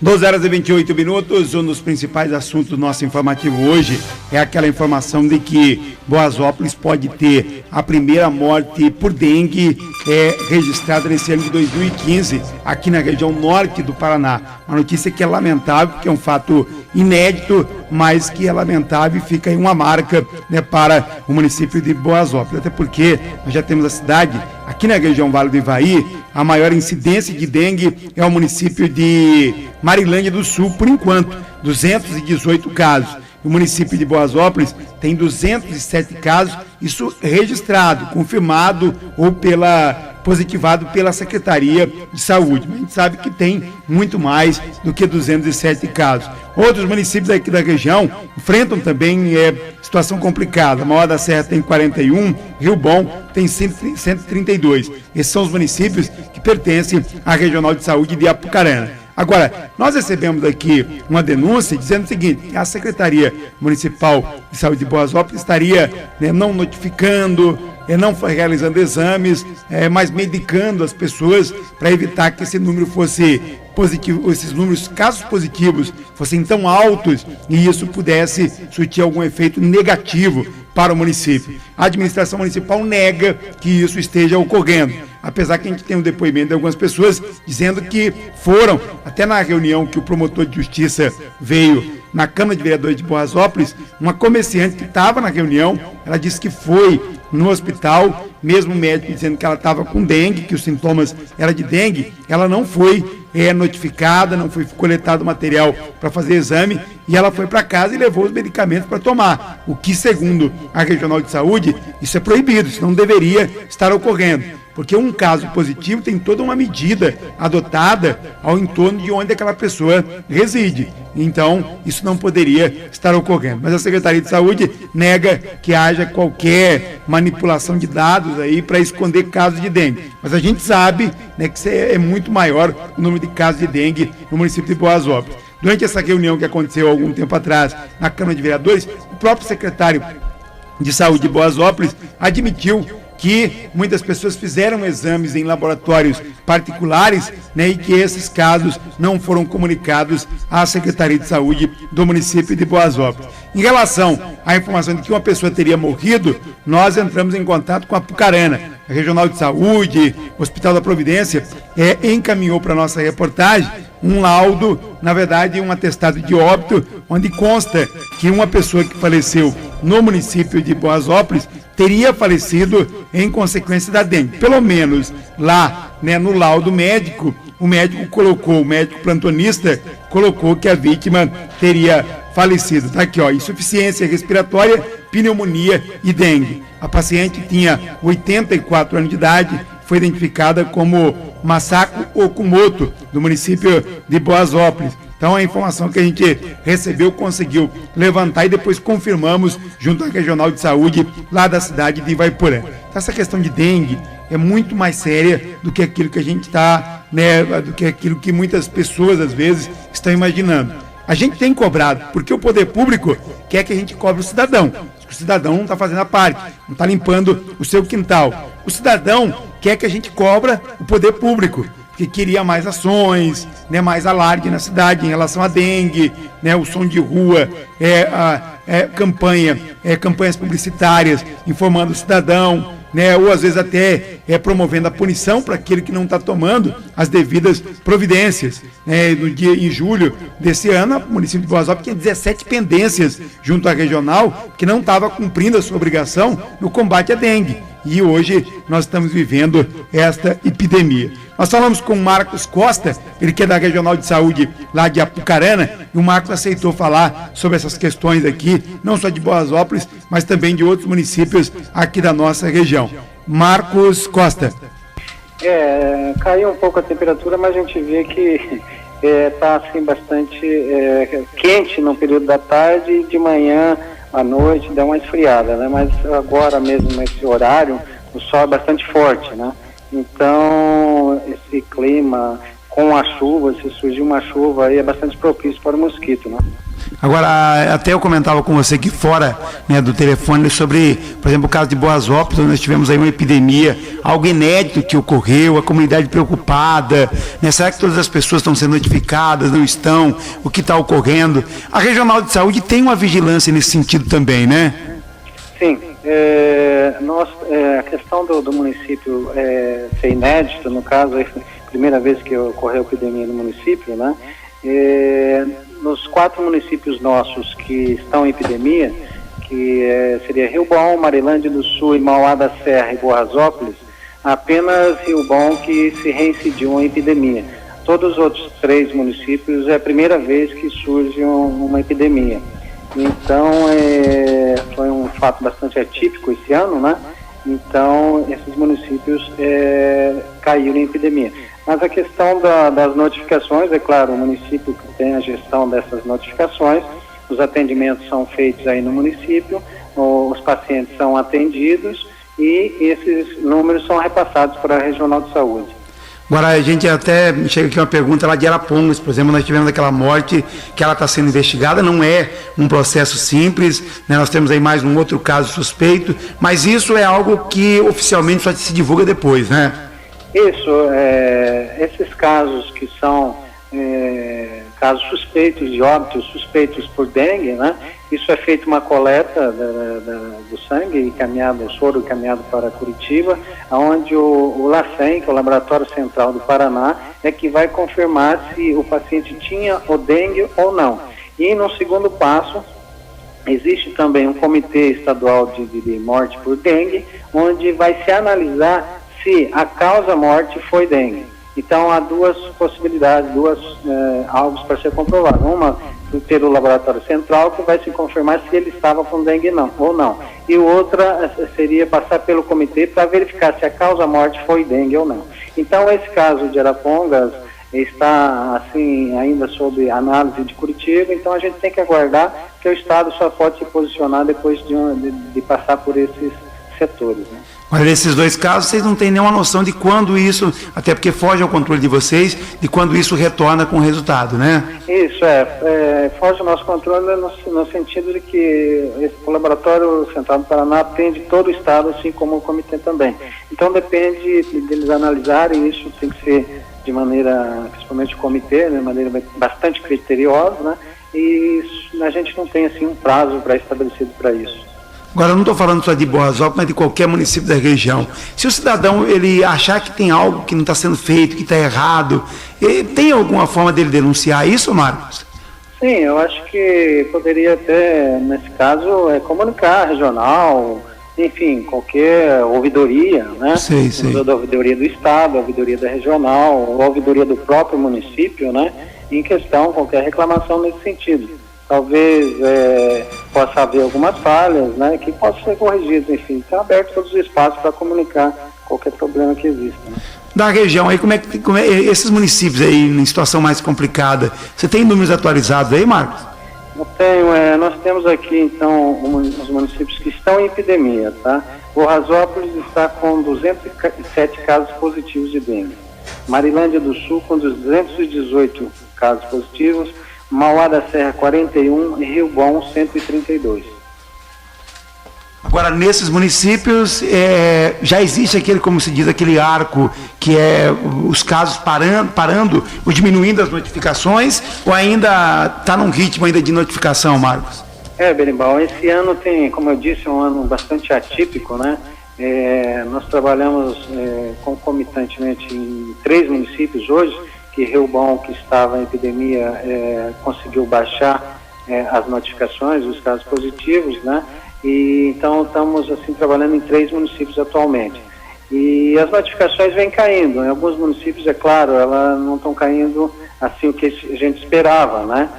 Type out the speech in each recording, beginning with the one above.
12 horas e 28 minutos, um dos principais assuntos do nosso informativo hoje é aquela informação de que Boasópolis pode ter a primeira morte por dengue registrada nesse ano de 2015, aqui na região norte do Paraná. Uma notícia que é lamentável, que é um fato inédito, mas que é lamentável e fica aí uma marca, né, para o município de Boasópolis, até porque nós já temos a cidade, aqui na região Vale do Ivaí, a maior incidência de dengue é o município de Marilândia do Sul, por enquanto, 218 casos. O município de Boasópolis tem 207 casos, isso registrado, confirmado ou positivado pela Secretaria de Saúde. Mas a gente sabe que tem muito mais do que 207 casos. Outros municípios aqui da região enfrentam também situação complicada. Mauá da Serra tem 41, Rio Bom tem 132. Esses são os municípios que pertencem à Regional de Saúde de Apucarana. Agora, nós recebemos aqui uma denúncia dizendo o seguinte, que a Secretaria Municipal de Saúde de Boasópolis estaria não notificando, não realizando exames, mas medicando as pessoas para evitar que esse número fosse positivo, esses números, casos positivos, fossem tão altos e isso pudesse surtir algum efeito negativo para o município. A administração municipal nega que isso esteja ocorrendo, apesar que a gente tem um depoimento de algumas pessoas dizendo que foram, até na reunião que o promotor de justiça veio na Câmara de Vereadores de Boasópolis, uma comerciante que estava na reunião, ela disse que foi no hospital, mesmo o médico dizendo que ela estava com dengue, que os sintomas eram de dengue, ela não foi notificada, não foi coletado material para fazer exame e ela foi para casa e levou os medicamentos para tomar, o que, segundo a Regional de Saúde, isso é proibido, isso não deveria estar ocorrendo, porque um caso positivo tem toda uma medida adotada ao entorno de onde aquela pessoa reside. Então, isso não poderia estar ocorrendo. Mas a Secretaria de Saúde nega que haja qualquer manipulação de dados aí para esconder casos de dengue. Mas a gente sabe, né, que é muito maior o número de casos de dengue no município de Boasópolis. Durante essa reunião que aconteceu há algum tempo atrás na Câmara de Vereadores, o próprio secretário de Saúde de Boasópolis admitiu que muitas pessoas fizeram exames em laboratórios particulares, né, e que esses casos não foram comunicados à Secretaria de Saúde do município de Boasópolis. Em relação à informação de que uma pessoa teria morrido, nós entramos em contato com a Apucarana. A Regional de Saúde, o Hospital da Providência, encaminhou para a nossa reportagem um laudo, na verdade um atestado de óbito, onde consta que uma pessoa que faleceu no município de Boasópolis teria falecido em consequência da dengue. Pelo menos lá, né, no laudo médico, o médico plantonista colocou que a vítima teria falecido. Tá aqui, ó, insuficiência respiratória, pneumonia e dengue. A paciente tinha 84 anos de idade, foi identificada como Masako Okumoto, do município de Boasópolis. Então, a informação que a gente recebeu, conseguiu levantar e depois confirmamos junto à Regional de Saúde lá da cidade de Ivaiporã. Então, essa questão de dengue é muito mais séria do que aquilo que a gente está, né, do que aquilo que muitas pessoas, às vezes, estão imaginando. A gente tem cobrado, porque o poder público quer que a gente cobre o cidadão. O cidadão não está fazendo a parte, não está limpando o seu quintal. O cidadão quer que a gente cobra o poder público, que queria mais ações, né, mais alarde na cidade em relação à dengue, né, o som de rua, campanhas publicitárias informando o cidadão, né, ou às vezes até promovendo a punição para aquele que não está tomando as devidas providências. Em julho desse ano, o município de Boasópolis tinha 17 pendências junto à regional que não estava cumprindo a sua obrigação no combate à dengue. E hoje nós estamos vivendo esta epidemia. Nós falamos com o Marcos Costa, ele que é da Regional de Saúde lá de Apucarana, e o Marcos aceitou falar sobre essas questões aqui, não só de Boasópolis, mas também de outros municípios aqui da nossa região. Marcos Costa. Caiu um pouco a temperatura, mas a gente vê que está assim bastante quente no período da tarde e de manhã à noite dá uma esfriada, né? Mas agora mesmo nesse horário o sol é bastante forte, né? Então esse clima com a chuva, se surgir uma chuva aí é bastante propício para o mosquito, né? Agora, até eu comentava com você aqui fora, né, do telefone sobre, por exemplo, o caso de Boasópolis, onde nós tivemos aí uma epidemia, algo inédito que ocorreu, a comunidade preocupada, né? Será que todas as pessoas estão sendo notificadas, não estão? O que está ocorrendo? A Regional de Saúde tem uma vigilância nesse sentido também, né? Sim, a questão do município ser inédito, no caso, é a primeira vez que ocorreu epidemia no município, né? Nos 4 municípios nossos que estão em epidemia, que seria Rio Bom, Marilândia do Sul, Mauá da Serra e Boasópolis, apenas Rio Bom que se reincidiu uma epidemia. Todos os outros 3 municípios é a primeira vez que surge uma epidemia. Então, foi um fato bastante atípico esse ano, né? Então, esses municípios caíram em epidemia. Mas a questão das notificações, é claro, o município que tem a gestão dessas notificações, os atendimentos são feitos aí no município, os pacientes são atendidos e esses números são repassados para a Regional de Saúde. Agora, a gente até chega aqui uma pergunta lá de Arapongas, por exemplo, nós tivemos aquela morte que ela está sendo investigada, não é um processo simples, né? Nós temos aí mais um outro caso suspeito, mas isso é algo que oficialmente só se divulga depois, né? Isso, esses casos que são casos suspeitos de óbitos, suspeitos por dengue, né? Isso é feita uma coleta do sangue encaminhado, o soro encaminhado para Curitiba, onde o LACEN, que é o Laboratório Central do Paraná, é que vai confirmar se o paciente tinha o dengue ou não. E no segundo passo, existe também um comitê estadual de morte por dengue, onde vai se analisar se a causa-morte foi dengue. Então, há 2 possibilidades, alvos para ser comprovado. Uma, ter o laboratório central, que vai se confirmar se ele estava com dengue ou não. E outra seria passar pelo comitê para verificar se a causa-morte foi dengue ou não. Então, esse caso de Arapongas está, assim, ainda sob análise de Curitiba, então a gente tem que aguardar, que o Estado só pode se posicionar depois de passar por esses setores, né? Olha, nesses 2 casos, vocês não têm nenhuma noção de quando isso, até porque foge ao controle de vocês, de quando isso retorna com o resultado, né? Isso, foge ao nosso controle no sentido de que o Laboratório Central do Paraná atende todo o Estado, assim como o comitê também. Então, depende deles analisarem isso, tem que ser de maneira, principalmente o comitê, de maneira bastante criteriosa, né? E a gente não tem, assim, um prazo estabelecido para isso. Agora, eu não estou falando só de Boasópolis, mas de qualquer município da região. Se o cidadão ele achar que tem algo que não está sendo feito, que está errado, tem alguma forma dele denunciar isso, Marcos? Sim, eu acho que poderia até, nesse caso, comunicar a regional, enfim, qualquer ouvidoria, né? Sei. Da ouvidoria do Estado, a ouvidoria da regional, ou a ouvidoria do próprio município, né? Em questão, qualquer reclamação nesse sentido. Talvez possa haver algumas falhas, né, que possam ser corrigidas, enfim, está aberto todos os espaços para comunicar qualquer problema que exista, né? Da região aí, como é esses municípios aí em situação mais complicada, você tem números atualizados aí, Marcos? Eu tenho, nós temos aqui então os municípios que estão em epidemia, tá? Boasópolis está com 207 casos positivos de dengue, Marilândia do Sul com 218 casos positivos, Mauá da Serra 41 e Rio Bom 132. Agora, nesses municípios, já existe aquele, como se diz, aquele arco, que é os casos parando ou diminuindo as notificações, ou ainda está num ritmo ainda de notificação, Marcos? Berimbau, esse ano tem, como eu disse, um ano bastante atípico, né? Nós trabalhamos concomitantemente em 3 municípios hoje, que Rio Bom, que estava em epidemia, conseguiu baixar as notificações, os casos positivos, né? E então estamos assim trabalhando em 3 municípios atualmente. E as notificações vêm caindo. Em alguns municípios, é claro, elas não estão caindo assim o que a gente esperava, né?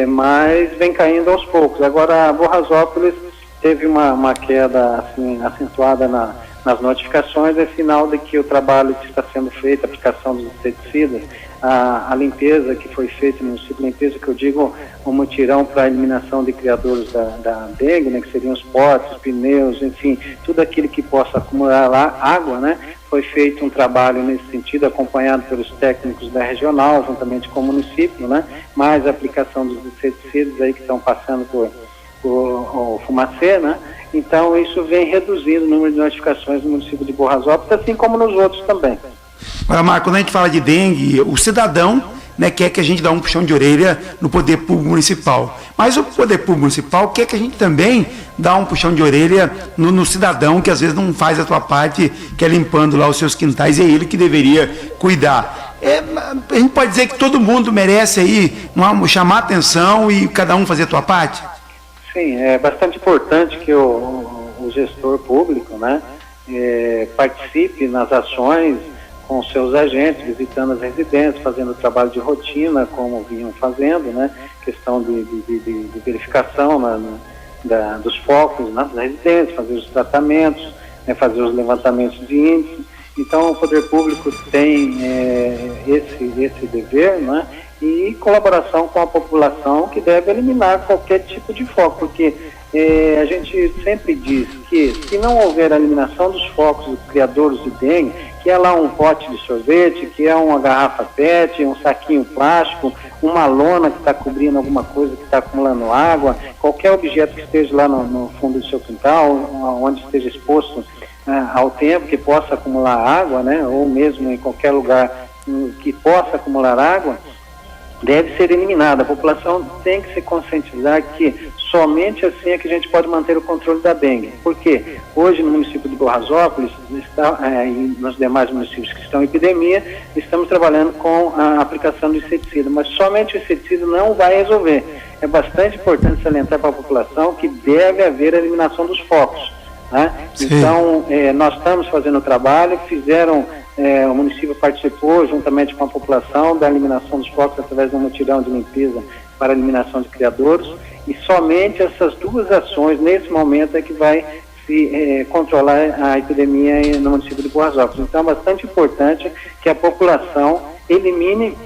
Mas vem caindo aos poucos. Agora, Boasópolis teve uma queda assim acentuada nas notificações, é sinal de que o trabalho que está sendo feito, a aplicação dos inseticidas, a limpeza que foi feita no ciclo de limpeza, que eu digo, um mutirão para a eliminação de criadores da dengue, né, que seriam os potes, pneus, enfim, tudo aquilo que possa acumular lá, água, né, Foi feito um trabalho nesse sentido, acompanhado pelos técnicos da regional, juntamente com o município, né? Mais a aplicação dos inseticidas aí que estão passando por o fumacê, né? Então isso vem reduzindo o número de notificações no município de Borrasópolis, assim como nos outros também. Agora, Marco, quando a gente fala de dengue, o cidadão, né, quer que a gente dê um puxão de orelha no poder público municipal. Mas o poder público municipal quer que a gente também dá um puxão de orelha no cidadão que às vezes não faz a sua parte, que é limpando lá os seus quintais, e é ele que deveria cuidar. A gente pode dizer que todo mundo merece aí chamar atenção e cada um fazer a sua parte? Sim, é bastante importante que o gestor público, né, participe nas ações com seus agentes, visitando as residências, fazendo o trabalho de rotina, como vinham fazendo, né, questão de verificação dos focos nas residências, fazer os tratamentos, né, fazer os levantamentos de índice. Então, o poder público tem esse dever, né, e colaboração com a população, que deve eliminar qualquer tipo de foco, porque a gente sempre diz que se não houver a eliminação dos focos dos criadores de dengue, que é lá um pote de sorvete, que é uma garrafa PET, um saquinho plástico, uma lona que está cobrindo alguma coisa que está acumulando água, qualquer objeto que esteja lá no fundo do seu quintal, onde esteja exposto ao tempo, que possa acumular água, né, ou mesmo em qualquer lugar que possa acumular água, deve ser eliminada. A população tem que se conscientizar que somente assim é que a gente pode manter o controle da dengue. Porque hoje no município de Borrasópolis e nos demais municípios que estão em epidemia, estamos trabalhando com a aplicação do inseticida, mas somente o inseticida não vai resolver. É bastante importante salientar para a população que deve haver a eliminação dos focos, né? Então, nós estamos fazendo o trabalho, o município participou, juntamente com a população, da eliminação dos focos através de um mutirão de limpeza para a eliminação de criadouros, e somente essas duas ações, nesse momento, é que vai se controlar a epidemia no município de Borrasópolis. Então, é bastante importante que a população elimine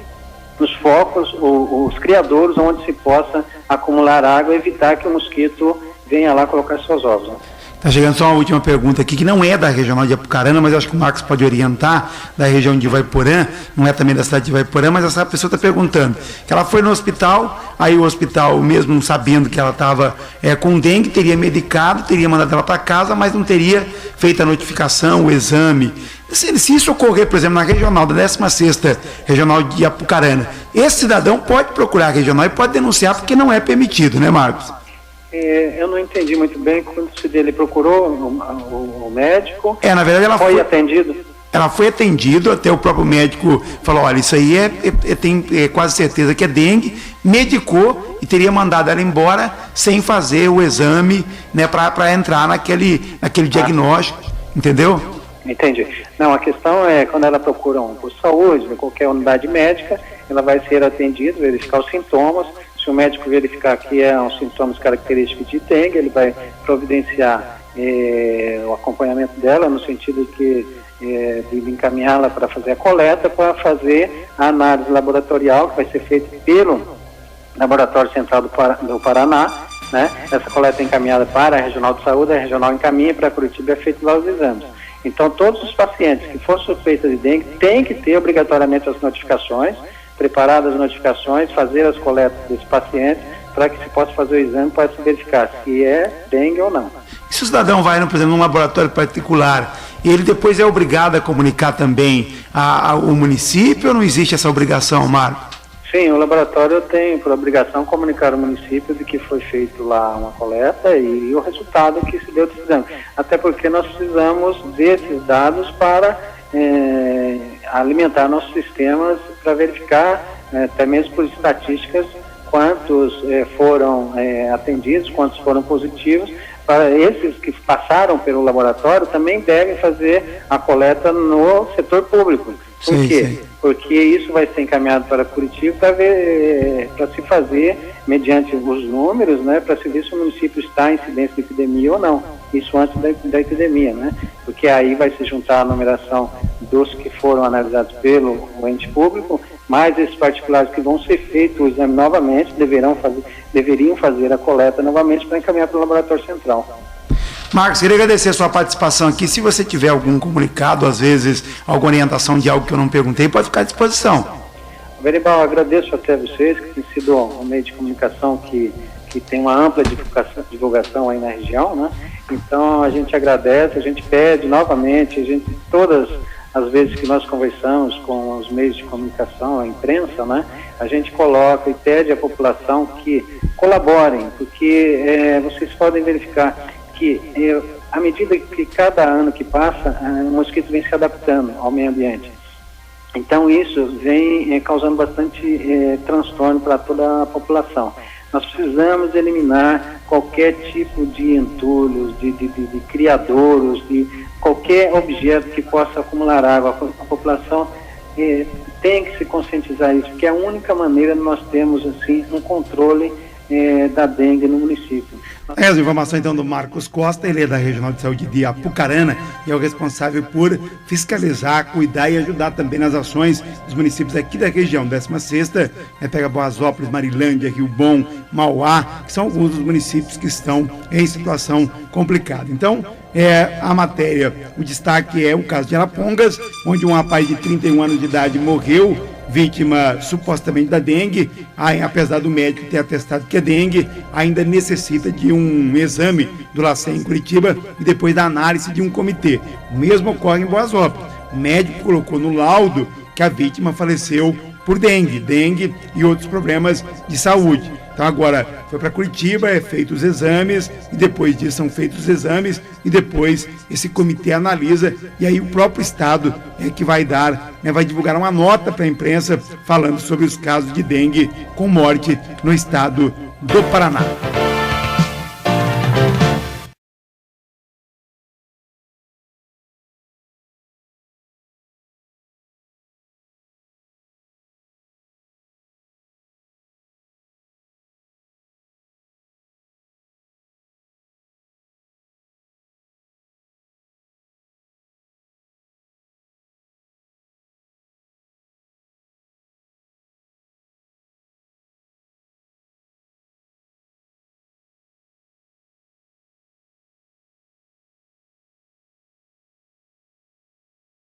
os focos, os criadouros, onde se possa acumular água e evitar que o mosquito venha lá colocar seus ovos, né? Está chegando só uma última pergunta aqui, que não é da regional de Apucarana, mas eu acho que o Marcos pode orientar, da região de Ivaiporã, não é também da cidade de Ivaiporã, mas essa pessoa está perguntando, que ela foi no hospital, aí o hospital, mesmo sabendo que ela estava com dengue, teria medicado, teria mandado ela para casa, mas não teria feito a notificação, o exame. Se isso ocorrer, por exemplo, na regional, da 16ª regional de Apucarana, esse cidadão pode procurar a regional e pode denunciar, porque não é permitido, né, Marcos? Eu não entendi muito bem quando ele procurou o médico. Na verdade ela foi atendido. Ela foi atendida, até o próprio médico falou, olha, isso aí tem quase certeza que é dengue, medicou e teria mandado ela embora sem fazer o exame, né, para entrar naquele diagnóstico, entendeu? Entendi. Não, a questão é, quando ela procura um posto de saúde, qualquer unidade médica, ela vai ser atendida, verificar os sintomas. Se o médico verificar que é um sintomas característicos de dengue, ele vai providenciar o acompanhamento dela, no sentido de encaminhá-la para fazer a coleta, para fazer a análise laboratorial, que vai ser feita pelo Laboratório Central do Paraná, né? Essa coleta é encaminhada para a Regional de Saúde, a Regional encaminha para Curitiba e é feito lá os exames. Então, todos os pacientes que for suspeitos de dengue têm que ter obrigatoriamente as notificações, preparadas as notificações, fazer as coletas desse paciente, para que se possa fazer o exame para se verificar se é dengue ou não. E se o cidadão vai, por exemplo, num laboratório particular, e ele depois é obrigado a comunicar também ao município, ou não existe essa obrigação, Marco? Sim, o laboratório tem por obrigação comunicar ao município de que foi feito lá uma coleta e o resultado que se deu desse exame. Até porque nós precisamos desses dados para alimentar nossos sistemas, para verificar, até mesmo por estatísticas, quantos foram atendidos, quantos foram positivos. Para esses que passaram pelo laboratório, também devem fazer a coleta no setor público. Por quê? Sim. Porque isso vai ser encaminhado para Curitiba para se fazer, mediante os números, né, para se ver se o município está em incidência de epidemia ou não. Isso antes da epidemia, né? Porque aí vai se juntar a numeração dos que foram analisados pelo ente público, mais esses particulares que vão ser feito o exame novamente, deveriam fazer a coleta novamente para encaminhar para o laboratório central. Marcos, queria agradecer a sua participação aqui. Se você tiver algum comunicado, às vezes, alguma orientação de algo que eu não perguntei, pode ficar à disposição. Veribal, agradeço até vocês, que tem sido um meio de comunicação que tem uma ampla divulgação aí na região, né? Então a gente agradece, a gente pede novamente, todas as vezes que nós conversamos com os meios de comunicação, a imprensa, né? A gente coloca e pede à população que colaborem, porque vocês podem verificar que à medida que cada ano que passa, o mosquito vem se adaptando ao meio ambiente. Então isso vem causando bastante transtorno para toda a população. Nós precisamos eliminar qualquer tipo de entulhos, de criadouros, de qualquer objeto que possa acumular água. A população tem que se conscientizar isso, porque é a única maneira de nós termos assim, um controle da dengue no município. As informações então do Marcos Costa, ele é da Regional de Saúde de Apucarana e é o responsável por fiscalizar, cuidar e ajudar também nas ações dos municípios aqui da região. 16ª, pega Boasópolis, Marilândia, Rio Bom, Mauá, que são alguns dos municípios que estão em situação complicada. Então, a matéria, o destaque é o caso de Arapongas, onde um rapaz de 31 anos de idade morreu, vítima supostamente da dengue. Apesar do médico ter atestado que é dengue, ainda necessita de um exame do LACEN em Curitiba e depois da análise de um comitê. O mesmo ocorre em Boasópolis. O médico colocou no laudo que a vítima faleceu por dengue e outros problemas de saúde. Então agora foi para Curitiba, feitos os exames e depois disso são feitos os exames e depois esse comitê analisa e aí o próprio estado que vai divulgar uma nota para a imprensa falando sobre os casos de dengue com morte no estado do Paraná.